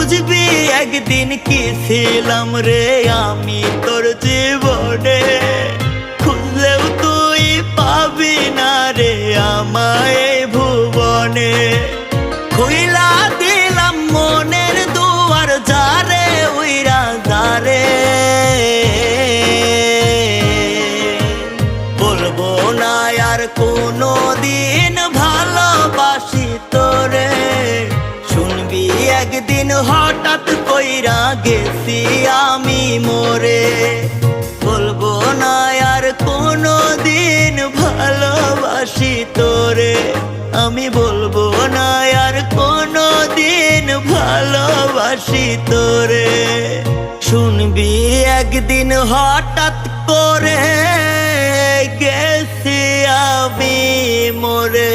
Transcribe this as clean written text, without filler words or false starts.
বুঝবি একদিন কি ছিলাম রে আমি তোর জীবনে, খুঁজলেও তুই পাবি না রে আমায় এই ভুবনে। খুইলা দিলাম মনের দুয়ার যারে উইরা যারে, বলবো না আর কোনো দিন ভালোবাসি তোরে। শুনবি একদিন হঠাৎ কইরা গেছি আমি মরে, বলবো না আর কোনো দিন ভালোবাসি তোরে। আমি বলবো না আর কোনো দিন ভালোবাসি তোরে। শুনবি একদিন হঠাৎ করে গেছি আমি মরে।